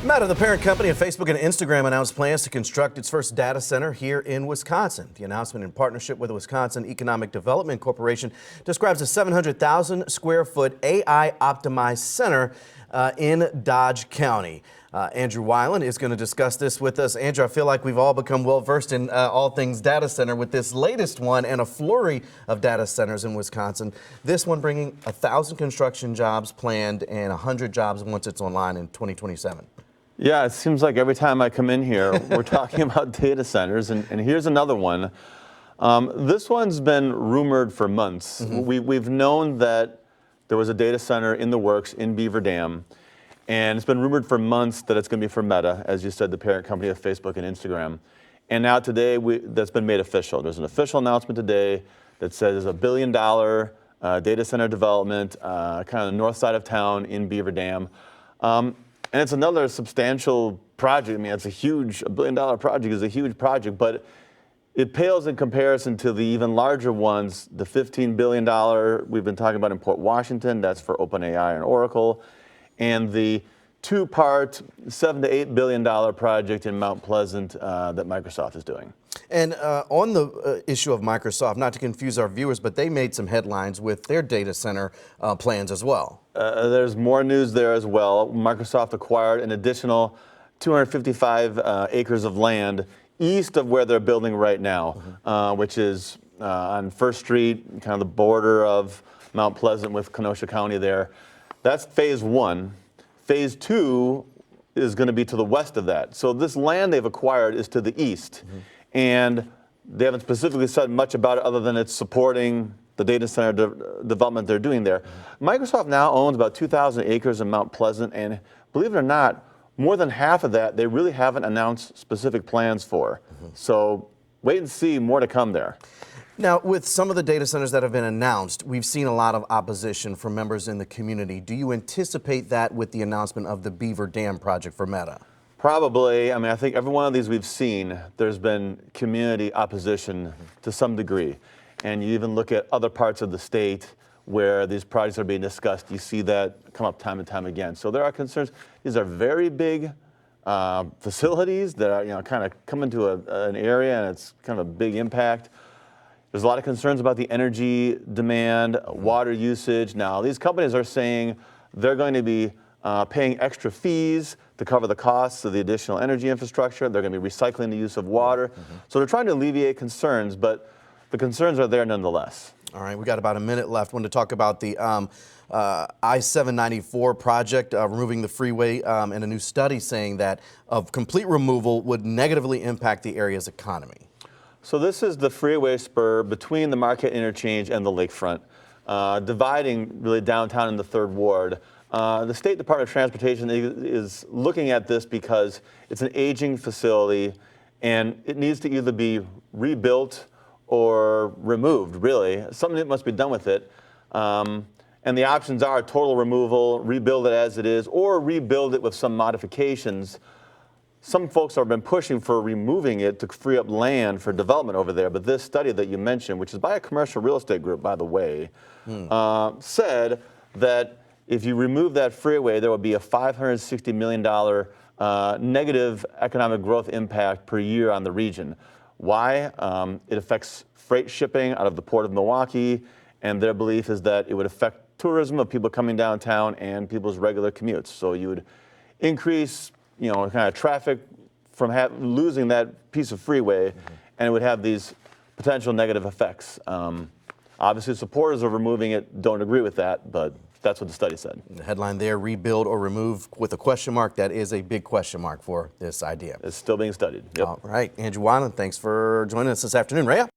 Meta, the parent company of Facebook and Instagram, announced plans to construct its first data center here in Wisconsin. The announcement, in partnership with the Wisconsin Economic Development Corporation, describes a 700,000 square foot AI optimized center in Dodge County. Andrew Weiland is going to discuss this with us. Andrew, I feel like we've all become well versed in all things data center with this latest one and a flurry of data centers in Wisconsin. This one bringing 1,000 construction jobs planned and 100 jobs once it's online in 2027. Yeah, it seems like every time I come in here, we're talking about data centers, and here's another one. This one's been rumored for months. We've known that there was a data center in the works in Beaver Dam, and it's been rumored for months that it's going to be for Meta, as you said, the parent company of Facebook and Instagram. And now today, that's been made official. There's an official announcement today that says there's $1 billion data center development, kind of the north side of town in Beaver Dam. And it's another substantial project. I mean, it's a $1 billion project is a huge project, but it pales in comparison to the even larger ones, the $15 billion we've been talking about in Port Washington, that's for OpenAI and Oracle, and the two-part $7 to $8 billion project in Mount Pleasant that Microsoft is doing. And on the issue of Microsoft, not to confuse our viewers, but they made some headlines with their data center plans as well. There's more news there as well. Microsoft acquired an additional 255 acres of land east of where they're building right now, which is on First Street, kind of the border of Mount Pleasant with Kenosha County there. That's phase one. Phase two is going to be to the west of that. So this land they've acquired is to the east. And they haven't specifically said much about it other than it's supporting the data center development they're doing there. Microsoft now owns about 2,000 acres in Mount Pleasant, and believe it or not, more than half of that they really haven't announced specific plans for. So wait and see, more to come there. Now, with some of the data centers that have been announced, we've seen a lot of opposition from members in the community. Do you anticipate that with the announcement of the Beaver Dam project for Meta? Probably. I mean, I think every one of these we've seen, there's been community opposition to some degree. And you even look at other parts of the state where these projects are being discussed, you see that come up time and time again. So there are concerns. These are very big facilities that are, kind of come into an area and it's kind of a big impact. There's a lot of concerns about the energy demand, water usage. Now, these companies are saying they're going to be paying extra fees to cover the costs of the additional energy infrastructure. They're going to be recycling the use of water. So they're trying to alleviate concerns, but the concerns are there nonetheless. All right, we got about a minute left. I want to talk about the I-794 project, removing the freeway, and a new study saying that complete removal would negatively impact the area's economy. So this is the freeway spur between the Marquette Interchange and the lakefront, dividing really downtown in the 3rd Ward. The State Department of Transportation is looking at this because it's an aging facility and it needs to either be rebuilt or removed, really. Something must be done with it. And the options are total removal, rebuild it as it is, or rebuild it with some modifications. Some folks have been pushing for removing it to free up land for development over there, but this study that you mentioned, which is by a commercial real estate group, by the way, said that if you remove that freeway, there will be a $560 million negative economic growth impact per year on the region. Why? It affects freight shipping out of the Port of Milwaukee, and their belief is that it would affect tourism of people coming downtown and people's regular commutes. So you would increase, kind of traffic from losing that piece of freeway, and it would have these potential negative effects. Obviously, supporters of removing it don't agree with that, but that's what the study said. The headline there, rebuild or remove with a question mark. That is a big question mark for this idea. It's still being studied. Yep. All right, Andrew Weiland, thanks for joining us this afternoon. Rhea?